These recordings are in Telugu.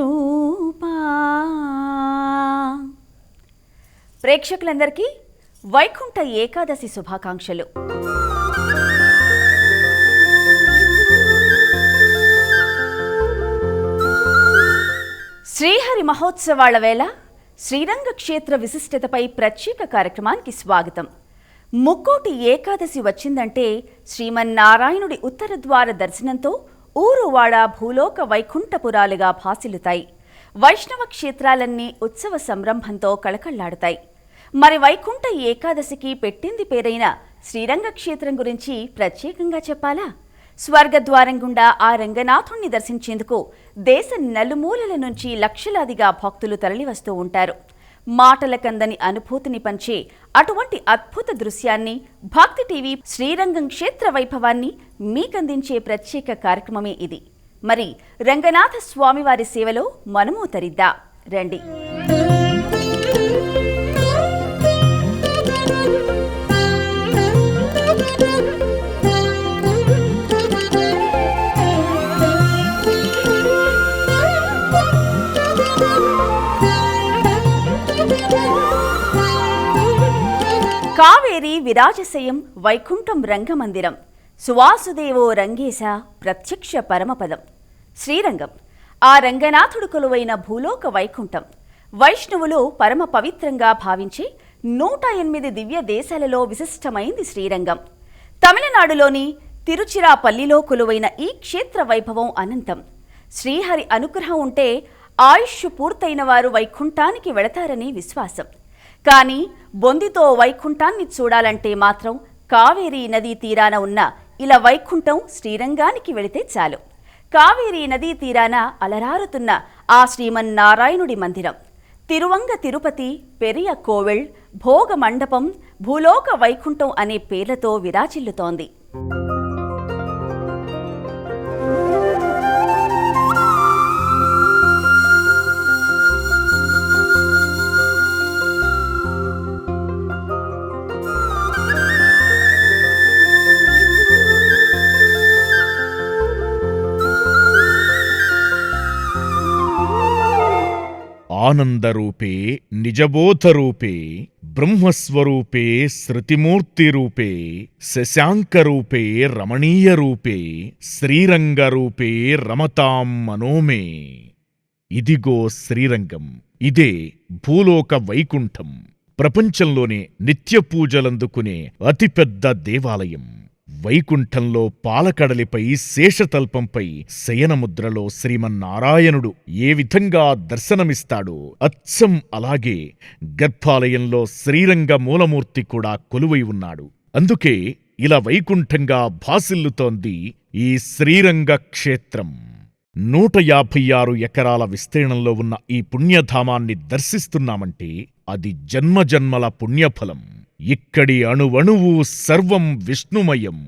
రూపా. ప్రేక్షకులందరికీ వైకుంఠ ఏకాదశి శుభాకాంక్షలు. శ్రీహరి మహోత్సవాల వేళ శ్రీరంగ క్షేత్ర విశిష్టతపై ప్రత్యేక కార్యక్రమానికి స్వాగతం. ముక్కోటి ఏకాదశి వచ్చిందంటే శ్రీమన్నారాయణుడి ఉత్తరద్వార దర్శనంతో ఊరువాడ భూలోక వైకుంఠపురాలుగా భాసిల్లుతాయి. వైష్ణవ క్షేత్రాలన్నీ ఉత్సవ సంరంభంతో కళకళ్లాడుతాయి. మరి వైకుంఠ ఏకాదశికి పెట్టింది పేరైన శ్రీరంగ క్షేత్రం గురించి ప్రత్యేకంగా చెప్పాలా? స్వర్గద్వారం గుండా ఆ రంగనాథుణ్ణి దర్శించేందుకు దేశ నలుమూలల నుంచి లక్షలాదిగా భక్తులు తరలివస్తూ ఉంటారు. మాటల కందని అనుభూతిని పంచే అటువంటి అద్భుత దృశ్యాన్ని భక్తి టీవీ శ్రీరంగం క్షేత్ర వైభవాన్ని మీకందించే ప్రత్యేక కార్యక్రమమే ఇది. మరి రంగనాథ స్వామివారి సేవలో మనము తరిద్దా రండి. కావేరి విరాజశయం వైకుంఠం రంగమందిరం, సువాసుదేవో రంగేశ ప్రత్యక్ష పరమపదం. శ్రీరంగం ఆ రంగనాథుడు కొలువైన భూలోక వైకుంఠం. వైష్ణవులు పరమ పవిత్రంగా భావించే 108 దివ్య దేశాలలో విశిష్టమైంది శ్రీరంగం. తమిళనాడులోని తిరుచిరాపల్లిలో కొలువైన ఈ క్షేత్ర వైభవం అనంతం. శ్రీహరి అనుగ్రహం ఉంటే ఆయుష్ పూర్తయిన వారు వైకుంఠానికి వెళతారని విశ్వాసం. కానీ బొందితో వైకుంఠాన్ని చూడాలంటే మాత్రం కావేరీ నదీ తీరాన ఉన్న ఇలా వైకుంఠం శ్రీరంగానికి వెళితే చాలు. కావేరీ నదీ తీరాన అలరారుతున్న ఆ శ్రీమన్నారాయణుడి మందిరం, తిరువంగ తిరుపతి, పెరియ కోవెల్, భోగ మండపం, భూలోక వైకుంఠం అనే పేర్లతో విరాజిల్లుతోంది. ఆనందరూపే నిజబోధరూపే బ్రహ్మస్వరూపే శృతిమూర్తిరూపే శశాంకరూపే రమణీయరూపే శ్రీరంగరూపే రమతాం మనోమే. ఇదిగో శ్రీరంగం, ఇదే భూలోక వైకుంఠం. ప్రపంచంలోనే నిత్య పూజలందుకునే అతిపెద్ద దేవాలయం. వైకుంఠంలో పాలకడలిపై శేషతల్పంపై శయనముద్రలో శ్రీమన్నారాయణుడు ఏ విధంగా దర్శనమిస్తాడో అచ్చం అలాగే గర్భాలయంలో శ్రీరంగ మూలమూర్తి కూడా కొలువై ఉన్నాడు. అందుకే ఇలా వైకుంఠంగా భాసిల్లుతోంది ఈ శ్రీరంగ క్షేత్రం. 156 ఎకరాల విస్తీర్ణంలో ఉన్న ఈ పుణ్యధామాన్ని దర్శిస్తున్నామంటే అది జన్మజన్మల పుణ్యఫలం. ఇక్కడి అణువణువు సర్వం విష్ణుమయం.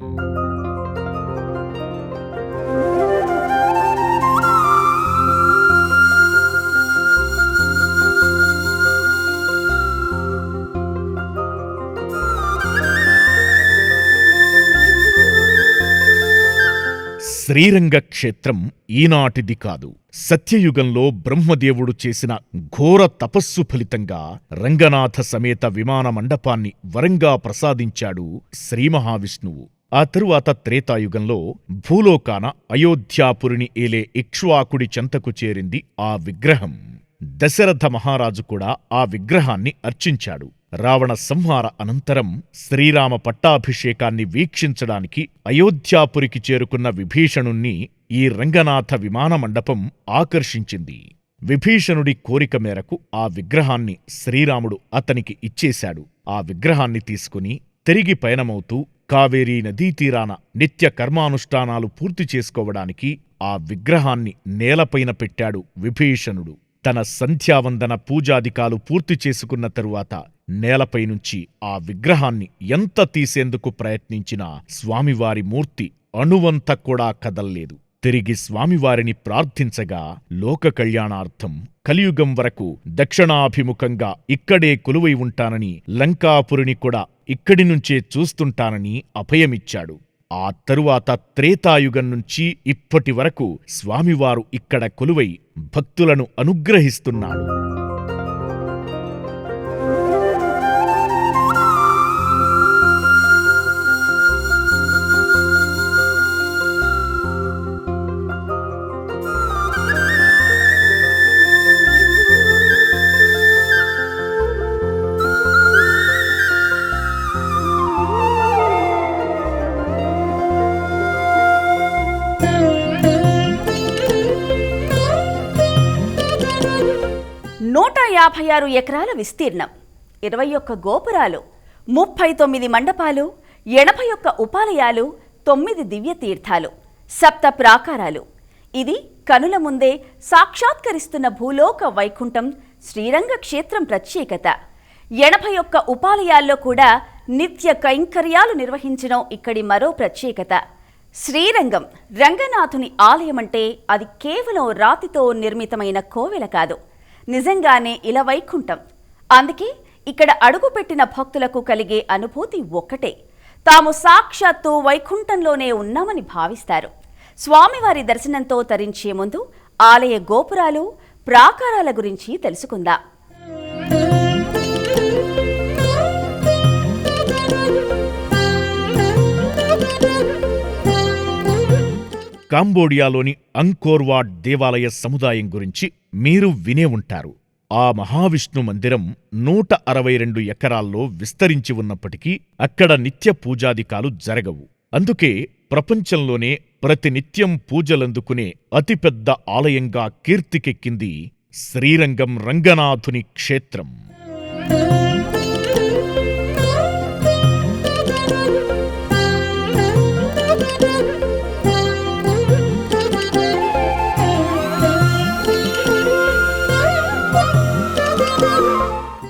శ్రీరంగ క్షేత్రం ఈనాటిది కాదు. సత్యయుగంలో బ్రహ్మదేవుడు చేసిన ఘోర తపస్సు ఫలితంగా రంగనాథ సమేత విమాన మండపాన్ని వరంగా ప్రసాదించాడు శ్రీమహావిష్ణువు. ఆ తరువాత త్రేతాయుగంలో భూలోకాన అయోధ్యాపురిని ఏలే ఇక్ష్వాకుడి చెంతకు చేరింది ఆ విగ్రహం. దశరథ మహారాజు కూడా ఆ విగ్రహాన్ని అర్చించాడు. రావణ సంహార అనంతరం శ్రీరామ పట్టాభిషేకాన్ని వీక్షించడానికి అయోధ్యాపురికి చేరుకున్న విభీషణుణ్ణి ఈ రంగనాథ విమాన మండపం ఆకర్షించింది. విభీషణుడి కోరిక మేరకు ఆ విగ్రహాన్ని శ్రీరాముడు అతనికి ఇచ్చేశాడు. ఆ విగ్రహాన్ని తీసుకుని తిరిగి పయనమవుతూ కావేరీ నదీతీరాన నిత్య కర్మానుష్ఠానాలు పూర్తి చేసుకోవడానికి ఆ విగ్రహాన్ని నేలపైన పెట్టాడు విభీషణుడు. తన సంధ్యావందన పూజాదికాలు పూర్తి చేసుకున్న తరువాత నేలపైనుంచి ఆ విగ్రహాన్ని ఎంత తీసేందుకు ప్రయత్నించినా స్వామివారి మూర్తి అణువంత కూడా కదల్లేదు. తిరిగి స్వామివారిని ప్రార్థించగా లోక కళ్యాణార్థం కలియుగం వరకు దక్షిణాభిముఖంగా ఇక్కడే కొలువై ఉంటానని, లంకాపురిని కూడా ఇక్కడి నుంచే చూస్తుంటానని అభయమిచ్చాడు. ఆ తరువాత త్రేతాయుగం నుంచి ఇప్పటి వరకు స్వామివారు ఇక్కడ కొలువై భక్తులను అనుగ్రహిస్తున్నాడు. నూట 56 ఎకరాల విస్తీర్ణం, 21 గోపురాలు, 39 మండపాలు, 81 ఉపాలయాలు, 9 దివ్య తీర్థాలు, 7 ప్రాకారాలు. ఇది కనుల ముందే సాక్షాత్కరిస్తున్న భూలోక వైకుంఠం శ్రీరంగ క్షేత్రం ప్రత్యేకత. 81 ఉపాలయాల్లో కూడా నిత్య కైంకర్యాలు నిర్వహించడం ఇక్కడి మరో ప్రత్యేకత. శ్రీరంగం రంగనాథుని ఆలయమంటే అది కేవలం రాతితో నిర్మితమైన కోవెల కాదు, నిజంగానే ఇలా వైకుంఠం. అందుకే ఇక్కడ అడుగుపెట్టిన భక్తులకు కలిగే అనుభూతి ఒక్కటే, తాము సాక్షాత్తు వైకుంఠంలోనే ఉన్నామని భావిస్తారు. స్వామివారి దర్శనంతో తరించే ముందు ఆలయ గోపురాలు, ప్రాకారాల గురించి తెలుసుకుందాం. కాంబోడియాలోని అంకోర్వాట్ దేవాలయ సముదాయం గురించి మీరు వినే ఉంటారు. ఆ మహావిష్ణు మందిరం 162 ఎకరాల్లో విస్తరించి ఉన్నప్పటికీ అక్కడ నిత్య పూజాదికాలు జరగవు. అందుకే ప్రపంచంలోనే ప్రతినిత్యం పూజలందుకునే అతిపెద్ద ఆలయంగా కీర్తికెక్కింది శ్రీరంగం రంగనాథుని క్షేత్రం.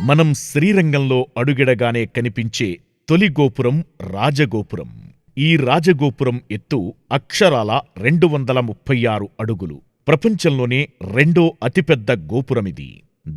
మనం శ్రీరంగంలో అడుగిడగానే కనిపించే తొలి గోపురం రాజగోపురం. ఈ రాజగోపురం ఎత్తు అక్షరాల 236 అడుగులు. ప్రపంచంలోనే రెండో అతిపెద్ద గోపురమిది.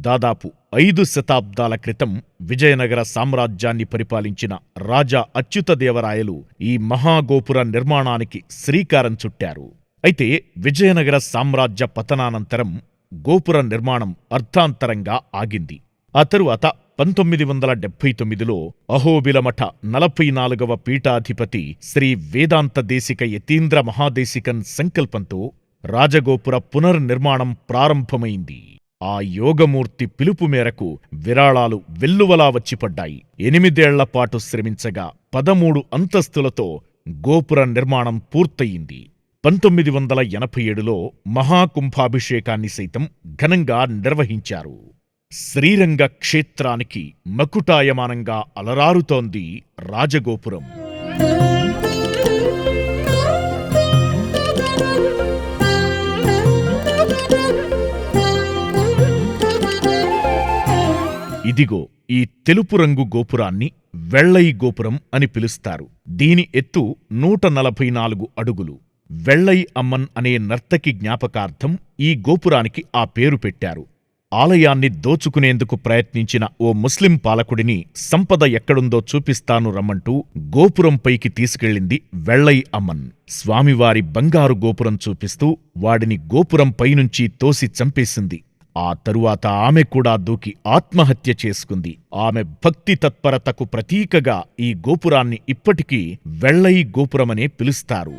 దాదాపు 5 శతాబ్దాల క్రితం విజయనగర సామ్రాజ్యాన్ని పరిపాలించిన రాజా అచ్యుతదేవరాయలు ఈ మహాగోపుర నిర్మాణానికి శ్రీకారం చుట్టారు. అయితే విజయనగర సామ్రాజ్య పతనానంతరం గోపుర నిర్మాణం అర్థాంతరంగా ఆగింది. ఆ తరువాత 1979లో అహోబిలమఠ 44వ పీఠాధిపతి శ్రీ వేదాంత దేశిక యతీంద్ర మహాదేశికన్ సంకల్పంతో రాజగోపుర పునర్నిర్మాణం ప్రారంభమైంది. ఆ యోగమూర్తి పిలుపు మేరకు విరాళాలు వెల్లువలా వచ్చిపడ్డాయి. 8 ఏళ్లపాటు శ్రమించగా 13 అంతస్తులతో గోపుర నిర్మాణం పూర్తయింది. 1987లో మహాకుంభాభిషేకాన్ని సైతం ఘనంగా నిర్వహించారు. శ్రీరంగ క్షేత్రానికి మకుటాయమానంగా అలరారుతోంది రాజగోపురం. ఇదిగో ఈ తెలుపు రంగు గోపురాన్ని వెள்ளై గోపురం అని పిలుస్తారు. దీని ఎత్తు 144 అడుగులు. వెள்ளై అమ్మన్ అనే నర్తకి జ్ఞాపకార్థం ఈ గోపురానికి ఆ పేరు పెట్టారు. ఆలయాన్ని దోచుకునేందుకు ప్రయత్నించిన ఓ ముస్లిం పాలకుడిని సంపద ఎక్కడుందో చూపిస్తాను రమ్మంటూ గోపురంపైకి తీసుకెళ్ళింది వెள்ளై అమ్మన్. స్వామివారి బంగారు గోపురం చూపిస్తూ వాడిని గోపురంపైనుంచి తోసి చంపేసింది. ఆ తరువాత ఆమె కూడా దూకి ఆత్మహత్య చేసుకుంది. ఆమె భక్తి తత్పరతకు ప్రతీకగా ఈ గోపురాన్ని ఇప్పటికీ వెள்ளై గోపురమనే పిలుస్తారు.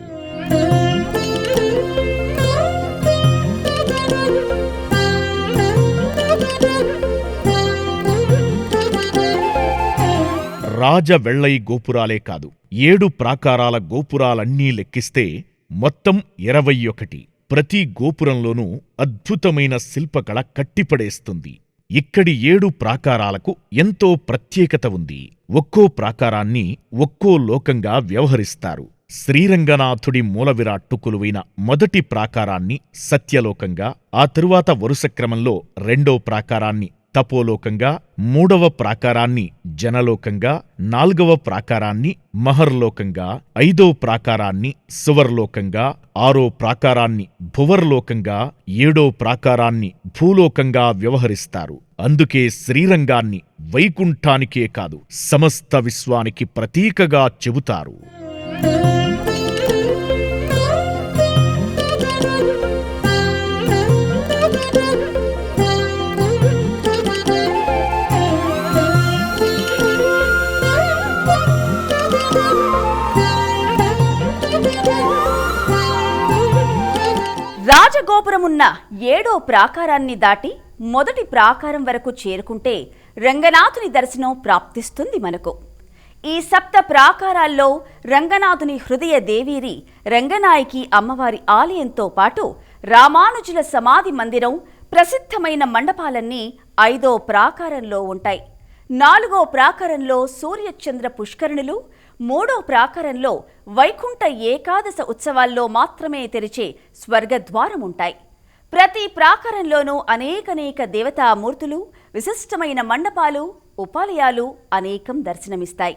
రాజ వెள்ளై గోపురాలే కాదు, 7 ప్రాకారాల గోపురాలన్నీ లెక్కిస్తే మొత్తం 21. ప్రతి గోపురంలోనూ అద్భుతమైన శిల్పకళ కట్టిపడేస్తుంది. ఇక్కడి 7 ప్రాకారాలకు ఎంతో ప్రత్యేకత ఉంది. ఒక్కో ప్రాకారాన్ని ఒక్కో లోకంగా వ్యవహరిస్తారు. శ్రీరంగనాథుడి మూలవిరాట్టు కొలువైన మొదటి ప్రాకారాన్ని సత్యలోకంగా, ఆ తరువాత వరుస క్రమంలో రెండో ప్రాకారాన్ని తపోలోకంగా, 3వ ప్రాకారాన్ని జనలోకంగా, 4వ ప్రాకారాన్ని మహర్లోకంగా, 5వ ప్రాకారాన్ని సువర్లోకంగా, 6వ ప్రాకారాన్ని భువర్లోకంగా, 7వ ప్రాకారాన్ని భూలోకంగా వ్యవహరిస్తారు. అందుకే శ్రీరంగాన్ని వైకుంఠానికే కాదు సమస్త విశ్వానికి ప్రతీకగా చెబుతారు. గోపురమున్న 7వ ప్రాకారాన్ని దాటి మొదటి ప్రాకారం వరకు చేరుకుంటే రంగనాథుని దర్శనం ప్రాప్తిస్తుంది మనకు. ఈ 7 ప్రాకారాల్లో రంగనాథుని హృదయ దేవీరి రంగనాయకి అమ్మవారి ఆలయంతో పాటు రామానుజుల సమాధి మందిరం, ప్రసిద్ధమైన మండపాలన్నీ 5వ ప్రాకారంలో ఉంటాయి. 4వ ప్రాకారంలో సూర్యచంద్ర పుష్కరుణులు, 3వ ప్రాకారంలో వైకుంఠ ఏకాదశ ఉత్సవాల్లో మాత్రమే తెరిచే స్వర్గద్వారం ఉంటాయి. ప్రతి ప్రాకారంలోనూ అనేకనేక దేవతామూర్తులు, విశిష్టమైన మండపాలు, ఉపాలయాలు అనేకం దర్శనమిస్తాయి.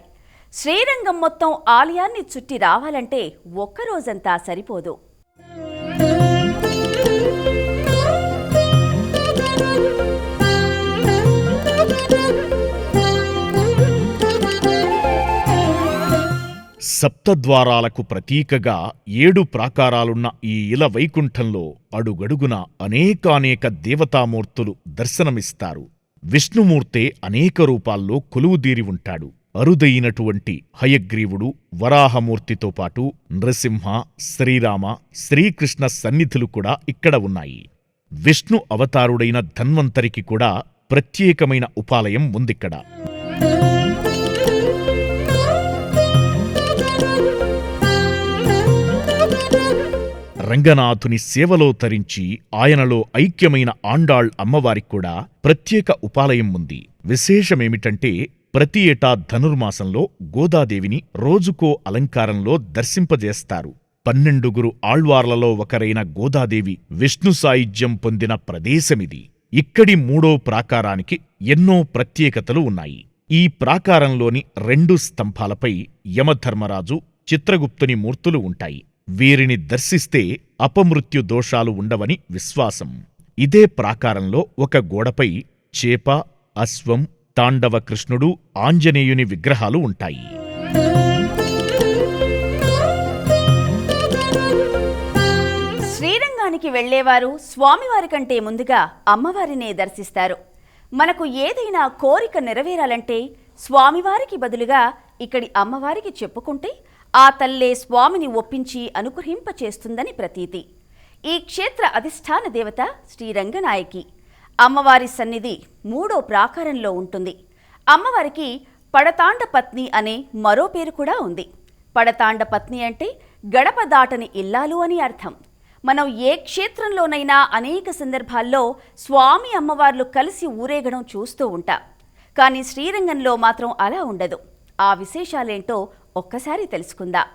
శ్రీరంగం మొత్తం ఆలయాన్ని చుట్టి రావాలంటే ఒక్కరోజంతా సరిపోదు. సప్తద్వారాలకు ప్రతీకగా 7 ప్రాకారాలున్న ఈ ఇల వైకుంఠంలో అడుగడుగున అనేకానేక దేవతామూర్తులు దర్శనమిస్తారు. విష్ణుమూర్తే అనేక రూపాల్లో కొలువుదీరి ఉంటాడు. అరుదైనటువంటి హయగ్రీవుడు, వరాహమూర్తితో పాటు నృసింహ, శ్రీరామ, శ్రీకృష్ణ సన్నిధులు కూడా ఇక్కడ ఉన్నాయి. విష్ణు అవతారుడైన ధన్వంతరికి కూడా ప్రత్యేకమైన ఉపాలయం ఉందిక్కడ. రంగనాథుని సేవలో తరించి ఆయనలో ఐక్యమైన ఆండాళ్ అమ్మవారికి కూడా ప్రత్యేక ఉపాలయం ఉంది. విశేషమేమిటంటే ప్రతి ఏటా ధనుర్మాసంలో గోదాదేవిని రోజుకో అలంకారంలో దర్శింపజేస్తారు. 12 ఆళ్వార్లలో ఒకరైన గోదాదేవి విష్ణు సాయుధ్యం పొందిన ప్రదేశమిది. ఇక్కడి 3వ ప్రాకారానికి ఎన్నో ప్రత్యేకతలు ఉన్నాయి. ఈ ప్రాకారంలోని 2 స్తంభాలపై యమధర్మరాజు, చిత్రగుప్తుని మూర్తులు ఉంటాయి. వీరిని దర్శిస్తే అపమృత్యు దోషాలు ఉండవని విశ్వాసం. ఇదే ప్రాకారంలో ఒక గోడపై చేప, అశ్వం, తాండవ కృష్ణుడు, ఆంజనేయుని విగ్రహాలు ఉంటాయి. శ్రీరంగానికి వెళ్లేవారు స్వామివారి కంటే ముందుగా అమ్మవారినే దర్శిస్తారు. మనకు ఏదైనా కోరిక నెరవేరాలంటే స్వామివారికి బదులుగా ఇక్కడి అమ్మవారికి చెప్పుకుంటే ఆ తల్లే స్వామిని ఒప్పించి అనుగ్రహింపచేస్తుందని ప్రతీతి. ఈ క్షేత్ర అధిష్టాన దేవత శ్రీరంగనాయకి. అమ్మవారి సన్నిధి 3వ ప్రాకారంలో ఉంటుంది. అమ్మవారికి పడతాండ పత్ని అనే మరో పేరు కూడా ఉంది. పడతాండ పత్ని అంటే గడప దాటని ఇల్లాలు అని అర్థం. మనం ఏ క్షేత్రంలోనైనా అనేక సందర్భాల్లో స్వామి అమ్మవార్లు కలిసి ఊరేగడం చూస్తూ ఉంటాం. కానీ శ్రీరంగంలో మాత్రం అలా ఉండదు. ఆ విశేషాలేంటో ఒక్కసారి తెలుసుకుందాం.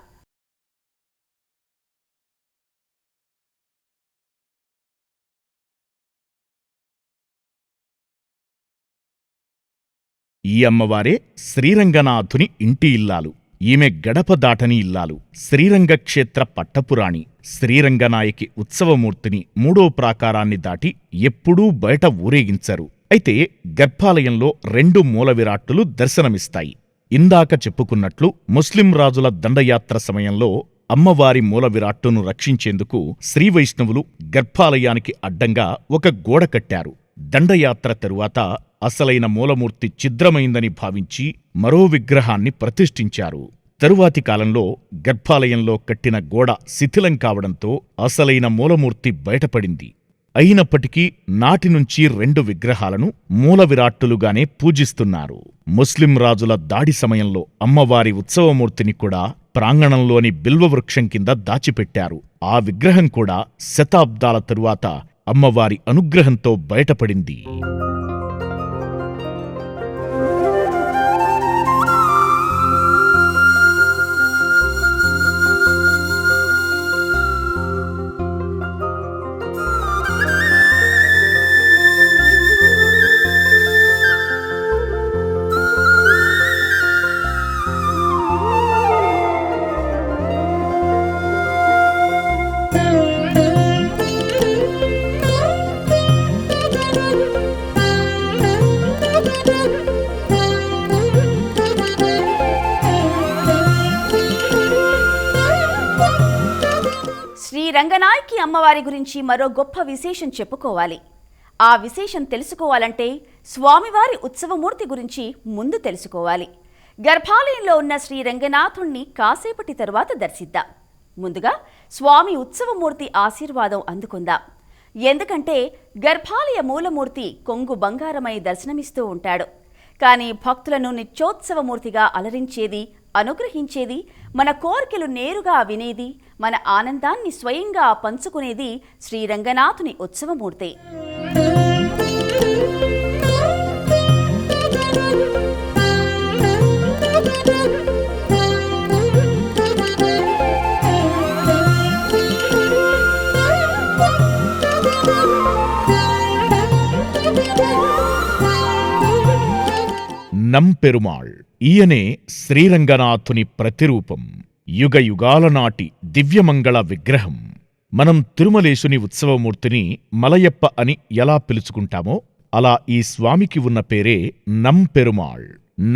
ఈ అమ్మవారే శ్రీరంగనాథుని ఇంటి ఇల్లాలు. ఈమె గడప దాటని ఇల్లాలు. శ్రీరంగక్షేత్ర పట్టపురాణి. శ్రీరంగనాయకి ఉత్సవమూర్తిని 3వ ప్రాకారాన్ని దాటి ఎప్పుడూ బయట ఊరేగించరు. అయితే గర్భాలయంలో 2 మూల విరాట్టులు దర్శనమిస్తాయి. ఇందాక చెప్పుకున్నట్లు ముస్లిం రాజుల దండయాత్ర సమయంలో అమ్మవారి మూల విరాట్టును రక్షించేందుకు శ్రీవైష్ణవులు గర్భాలయానికి అడ్డంగా ఒక గోడ కట్టారు. దండయాత్ర తరువాత అసలైన మూలమూర్తి ఛిద్రమైందని భావించి మరో విగ్రహాన్ని ప్రతిష్ఠించారు. తరువాతి కాలంలో గర్భాలయంలో కట్టిన గోడ శిథిలం కావడంతో అసలైన మూలమూర్తి బయటపడింది. అయినప్పటికీ నాటినుంచి 2 విగ్రహాలను మూల విరాట్టులుగానే పూజిస్తున్నారు. ముస్లిం రాజుల దాడి సమయంలో అమ్మవారి ఉత్సవమూర్తిని కూడా ప్రాంగణంలోని బిల్వవృక్షం కింద దాచిపెట్టారు. ఆ విగ్రహం కూడా శతాబ్దాల తరువాత అమ్మవారి అనుగ్రహంతో బయటపడింది. రంగనాయకి అమ్మవారి గురించి మరో గొప్ప విశేషం చెప్పుకోవాలి. ఆ విశేషం తెలుసుకోవాలంటే స్వామివారి ఉత్సవమూర్తి గురించి ముందు తెలుసుకోవాలి. గర్భాలయంలో ఉన్న శ్రీ రంగనాథుణ్ణి కాసేపటి తరువాత దర్శిద్దాం. ముందుగా స్వామి ఉత్సవమూర్తి ఆశీర్వాదం అందుకుందాం. ఎందుకంటే గర్భాలయ మూలమూర్తి కొంగు బంగారమై దర్శనమిస్తూ ఉంటాడు. కానీ భక్తులను నిత్యోత్సవమూర్తిగా అలరించేది, అనుగ్రహించేది, మన కోరికలు నేరుగా వినేది, మన ఆనందాన్ని స్వయంగా పంచుకునేది శ్రీరంగనాథుని ఉత్సవమూర్తే. నంపెరుమాళ్ ఈయనే శ్రీరంగనాథుని ప్రతిరూపం, యుగయుగాల నాటి దివ్యమంగళ విగ్రహం. మనం తిరుమలేశుని ఉత్సవమూర్తిని మలయప్ప అని ఎలా పిలుచుకుంటామో అలా ఈ స్వామికి ఉన్న పేరే నంపెరుమాళ్.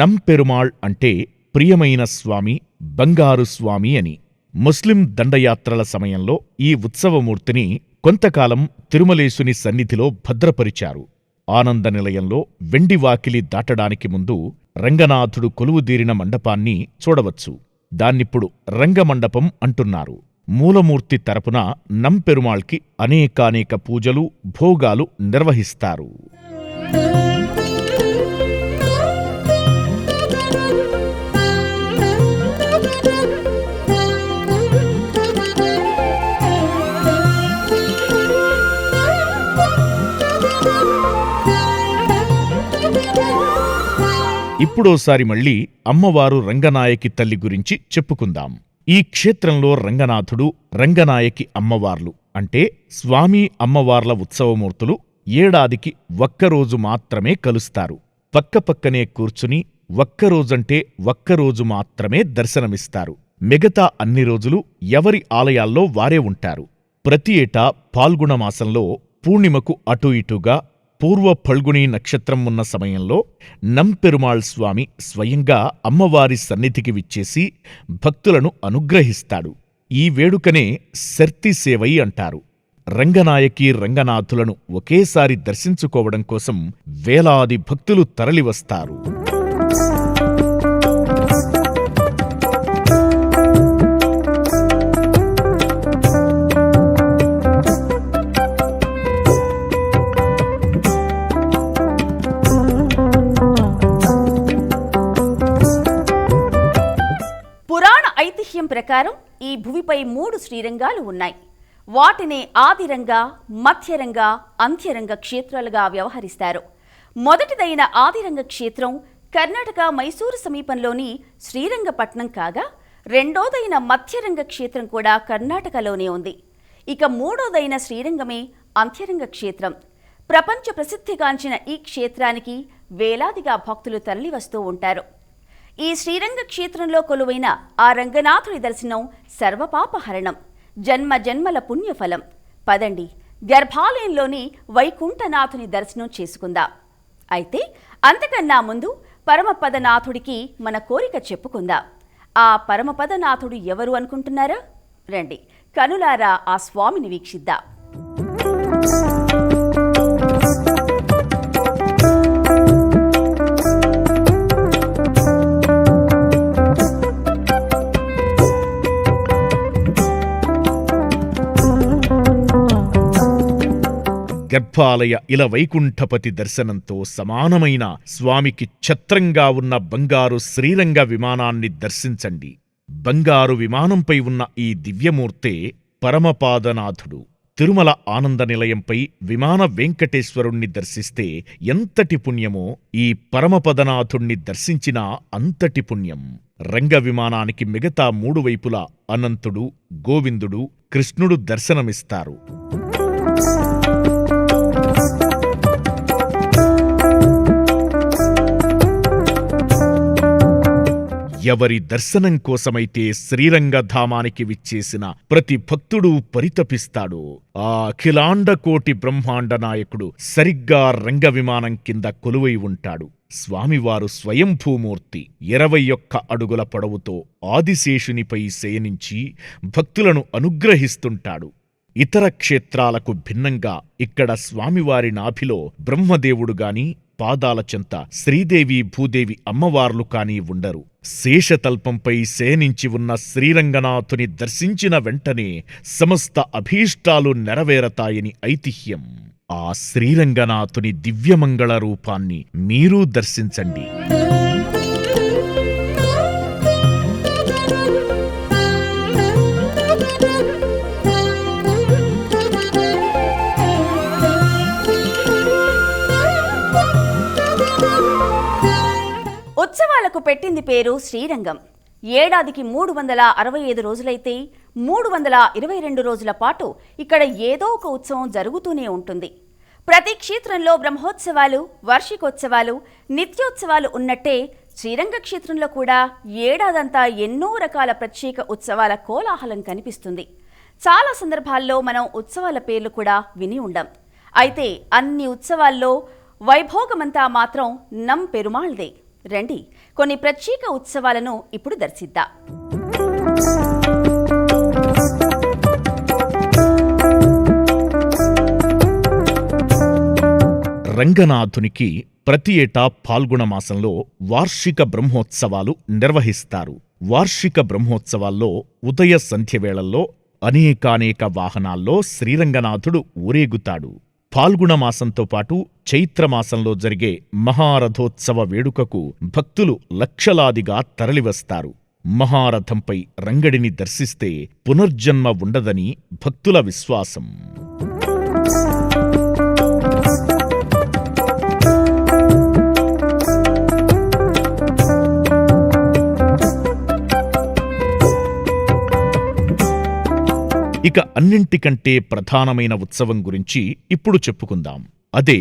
నంపెరుమాళ్ అంటే ప్రియమైన స్వామి, బంగారు స్వామి అని. ముస్లిం దండయాత్రల సమయంలో ఈ ఉత్సవమూర్తిని కొంతకాలం తిరుమలేశుని సన్నిధిలో భద్రపరిచారు. ఆనంద నిలయంలో వెండి వాకిలి దాటడానికి ముందు రంగనాథుడు కొలువుదీరిన మండపాన్ని చూడవచ్చు. దాన్నిప్పుడు రంగమండపం అంటున్నారు. మూలమూర్తి తరపున నంపెరుమాళ్కి అనేకానేక పూజలు, భోగాలు నిర్వహిస్తారు. ఇప్పుడోసారి మళ్ళీ అమ్మవారు రంగనాయకి తల్లి గురించి చెప్పుకుందాం. ఈ క్షేత్రంలో రంగనాథుడు, రంగనాయకి అమ్మవార్లు అంటే స్వామి అమ్మవార్ల ఉత్సవమూర్తులు ఏడాదికి ఒక్కరోజు మాత్రమే కలుస్తారు. పక్కపక్కనే కూర్చుని ఒక్కరోజంటే ఒక్కరోజు మాత్రమే దర్శనమిస్తారు. మిగతా అన్ని రోజులు ఎవరి ఆలయాల్లో వారే ఉంటారు. ప్రతి ఏటా పాల్గుణమాసంలో పూర్ణిమకు అటూ ఇటూగా పూర్వ ఫల్గుణీ నక్షత్రం ఉన్న సమయంలో నంపెరుమాళ్ స్వామి స్వయంగా అమ్మవారి సన్నిధికి విచ్చేసి భక్తులను అనుగ్రహిస్తాడు. ఈ వేడుకనే శర్తి సేవై అంటారు. రంగనాయకి, రంగనాథులను ఒకేసారి దర్శించుకోవడం కోసం వేలాది భక్తులు తరలివస్తారు. ఐతిహ్యం ప్రకారం ఈ భువిపై 3 శ్రీరంగాలు ఉన్నాయి. వాటిని ఆదిరంగ, మధ్యరంగ, అంత్యరంగ క్షేత్రాలుగా వ్యవహరిస్తారు. మొదటిదైన ఆదిరంగ క్షేత్రం కర్ణాటక మైసూరు సమీపంలోని శ్రీరంగపట్నం కాగా, రెండోదైన మధ్యరంగ క్షేత్రం కూడా కర్ణాటకలోనే ఉంది. ఇక మూడోదైన శ్రీరంగమే అంత్యరంగ క్షేత్రం. ప్రపంచ ప్రసిద్ధిగాంచిన ఈ క్షేత్రానికి వేలాదిగా భక్తులు తరలివస్తూ ఉంటారు. ఈ శ్రీరంగ క్షేత్రంలో కొలువైన ఆ రంగనాథుడి దర్శనం సర్వపాపహరణం, జన్మ జన్మల పుణ్యఫలం. పదండి, గర్భాలయంలోని వైకుంఠనాథుని దర్శనం చేసుకుందాం. అయితే అంతకన్నా ముందు పరమపదనాథుడికి మన కోరిక చెప్పుకుందాం. ఆ పరమపదనాథుడు ఎవరు అనుకుంటున్నారా? రండి, కనులారా ఆ స్వామిని వీక్షిద్దాం. గర్భాలయ ఇల వైకుంఠపతి దర్శనంతో సమానమైన స్వామికి ఛత్రంగా ఉన్న బంగారు శ్రీరంగ విమానాన్ని దర్శించండి. బంగారు విమానంపై ఉన్న ఈ దివ్యమూర్తే పరమపాదనాథుడు. తిరుమల ఆనంద నిలయంపై విమాన వెంకటేశ్వరుణ్ణి దర్శిస్తే ఎంతటి పుణ్యమో ఈ పరమపదనాథుణ్ణి దర్శించినా అంతటి పుణ్యం. రంగ విమానానికి మిగతా 3 వైపులా అనంతుడు, గోవిందుడు, కృష్ణుడు దర్శనమిస్తారు. ఎవరి దర్శనం కోసమైతే శ్రీరంగధామానికి విచ్చేసిన ప్రతి భక్తుడు పరితపిస్తాడో ఆ అఖిలాండకోటి బ్రహ్మాండ నాయకుడు సరిగ్గా రంగ విమానం కింద కొలువై ఉంటాడు. స్వామివారు స్వయంభూమూర్తి 21 అడుగుల పొడవుతో ఆదిశేషునిపై శయనించి భక్తులను అనుగ్రహిస్తుంటాడు. ఇతర క్షేత్రాలకు భిన్నంగా ఇక్కడ స్వామివారి నాభిలో బ్రహ్మదేవుడు గాని, పాదాల చెంత శ్రీదేవి భూదేవి అమ్మవార్లు కానీ ఉండరు. శేషతల్పంపై శయనించి ఉన్న శ్రీరంగనాథుని దర్శించిన వెంటనే సమస్త అభీష్టాలు నెరవేరతాయని ఐతిహ్యం. ఆ శ్రీరంగనాథుని దివ్యమంగళ రూపాన్ని మీరూ దర్శించండి. ఉత్సవాలకు పెట్టింది పేరు శ్రీరంగం. ఏడాదికి 365 రోజులైతే 322 రోజుల పాటు ఇక్కడ ఏదో ఒక ఉత్సవం జరుగుతూనే ఉంటుంది. ప్రతి క్షేత్రంలో బ్రహ్మోత్సవాలు, వార్షికోత్సవాలు, నిత్యోత్సవాలు ఉన్నట్టే శ్రీరంగ క్షేత్రంలో కూడా ఏడాదంతా ఎన్నో రకాల ప్రత్యేక ఉత్సవాల కోలాహలం కనిపిస్తుంది. చాలా సందర్భాల్లో మనం ఉత్సవాల పేర్లు కూడా విని ఉండం. అయితే అన్ని ఉత్సవాల్లో వైభోగమంతా మాత్రం నం పెరుమాళ్దే. రండి, కొన్ని ప్రత్యేక ఉత్సవాలను ఇప్పుడు దర్శిద్దాం. రంగనాథునికి ప్రతి ఏటా పాల్గొన మాసంలో వార్షిక బ్రహ్మోత్సవాలు నిర్వహిస్తారు. వార్షిక బ్రహ్మోత్సవాల్లో ఉదయ సంధ్యవేళల్లో అనేకానేక వాహనాల్లో శ్రీరంగనాథుడు ఊరేగుతాడు. పాల్గొన మాసంతో పాటు చైత్రమాసంలో జరిగే మహారథోత్సవ వేడుకకు భక్తులు లక్షలాదిగా తరలివస్తారు. మహారథంపై రంగడిని దర్శిస్తే పునర్జన్మ ఉండదని భక్తుల విశ్వాసం. ఇక అన్నింటికంటే ప్రధానమైన ఉత్సవం గురించి ఇప్పుడు చెప్పుకుందాం. అదే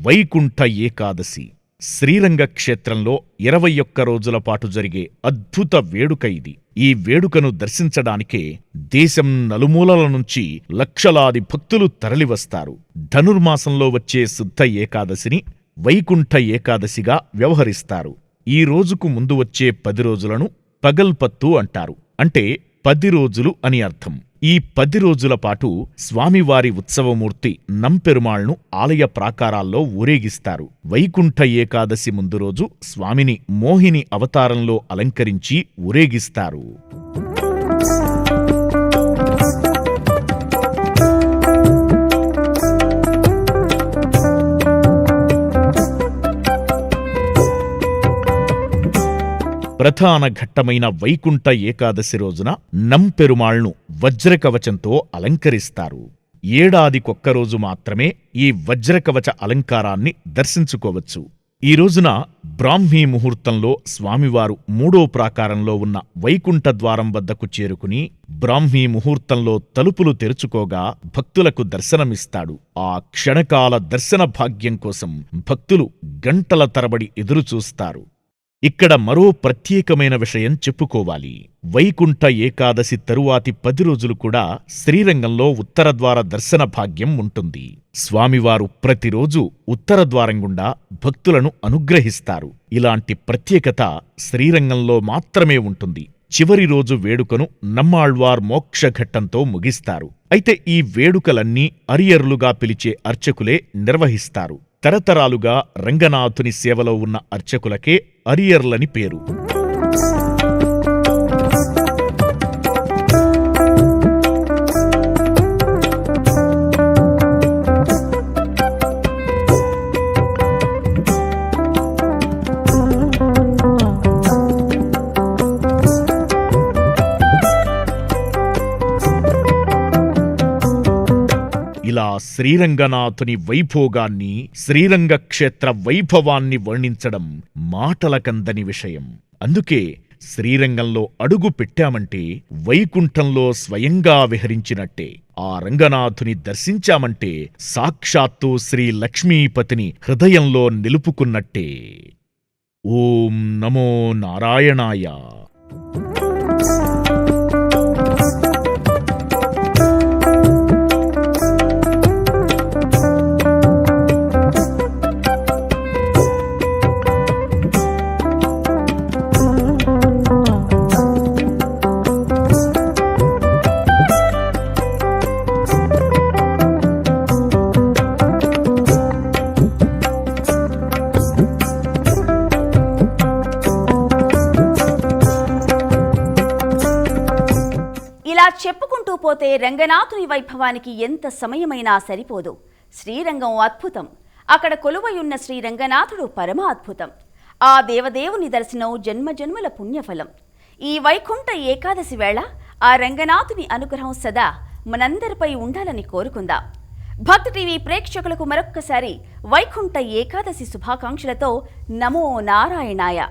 వైకుంఠ ఏకాదశి. శ్రీరంగ క్షేత్రంలో 21 రోజుల పాటు జరిగే అద్భుత వేడుక ఇది. ఈ వేడుకను దర్శించడానికే దేశం నలుమూలల నుంచి లక్షలాది భక్తులు తరలివస్తారు. ధనుర్మాసంలో వచ్చే శుద్ధ ఏకాదశిని వైకుంఠ ఏకాదశిగా వ్యవహరిస్తారు. ఈ రోజుకు ముందు వచ్చే 10 రోజులను పగల్పత్తు అంటారు. అంటే 10 రోజులు అని అర్థం. ఈ 10 రోజుల పాటు స్వామివారి ఉత్సవమూర్తి నంపెరుమాళ్ను ఆలయ ప్రాకారాల్లో ఊరేగిస్తారు. వైకుంఠ ఏకాదశి ముందు రోజు స్వామిని మోహిని అవతారంలో అలంకరించి ఊరేగిస్తారు. ప్రధాన ఘట్టమైన వైకుంఠ ఏకాదశి రోజున నంపెరుమాళ్ను వజ్రకవచంతో అలంకరిస్తారు. ఏడాదికొక్కరోజు మాత్రమే ఈ వజ్రకవచ అలంకారాన్ని దర్శించుకోవచ్చు. ఈ రోజున బ్రాహ్మీ ముహూర్తంలో స్వామివారు 3వ ప్రాకారంలో ఉన్న వైకుంఠ ద్వారం వద్దకు చేరుకుని బ్రాహ్మీ ముహూర్తంలో తలుపులు తెరుచుకోగా భక్తులకు దర్శనమిస్తాడు. ఆ క్షణకాల దర్శన భాగ్యం కోసం భక్తులు గంటల తరబడి ఎదురుచూస్తారు. ఇక్కడ మరో ప్రత్యేకమైన విషయం చెప్పుకోవాలి. వైకుంఠ ఏకాదశి తరువాతి 10 రోజులు కూడా శ్రీరంగంలో ఉత్తరద్వార దర్శన భాగ్యం ఉంటుంది. స్వామివారు ప్రతిరోజు ఉత్తరద్వారం గుండా భక్తులను అనుగ్రహిస్తారు. ఇలాంటి ప్రత్యేకత శ్రీరంగంలో మాత్రమే ఉంటుంది. చివరి రోజు వేడుకను నమ్మాళ్వార్ మోక్షఘట్టంతో ముగిస్తారు. అయితే ఈ వేడుకలన్నీ అరియర్లుగా పిలిచే అర్చకులే నిర్వహిస్తారు. తరతరాలుగా రంగనాథుని సేవలో ఉన్న అర్చకులకే అరియర్లని పేరు. ఇలా శ్రీరంగనాథుని వైభోగాన్ని, శ్రీరంగ క్షేత్ర వైభవాన్ని వర్ణించడం మాటలకందని విషయం. అందుకే శ్రీరంగంలో అడుగు పెట్టామంటే వైకుంఠంలో స్వయంగా విహరించినట్టే. ఆ రంగనాథుని దర్శించామంటే సాక్షాత్తు శ్రీ లక్ష్మీపతిని హృదయంలో నిలుపుకున్నట్టే. ఓం నమో నారాయణాయ. పోతే రంగనాథుని వైభవానికి ఎంత సమయమైనా సరిపోదు. శ్రీరంగం అద్భుతం. అక్కడ కొలువయున్న శ్రీరంగనాథుడు పరమ అద్భుతం. ఆ దేవదేవుని దర్శనం జన్మజన్మల పుణ్యఫలం. ఈ వైకుంఠ ఏకాదశి వేళ ఆ రంగనాథుని అనుగ్రహం సదా మనందరిపై ఉండాలని కోరుకుందాం. భక్తి టీవీ ప్రేక్షకులకు మరొక్కసారి వైకుంఠ ఏకాదశి శుభాకాంక్షలతో నమో నారాయణాయ.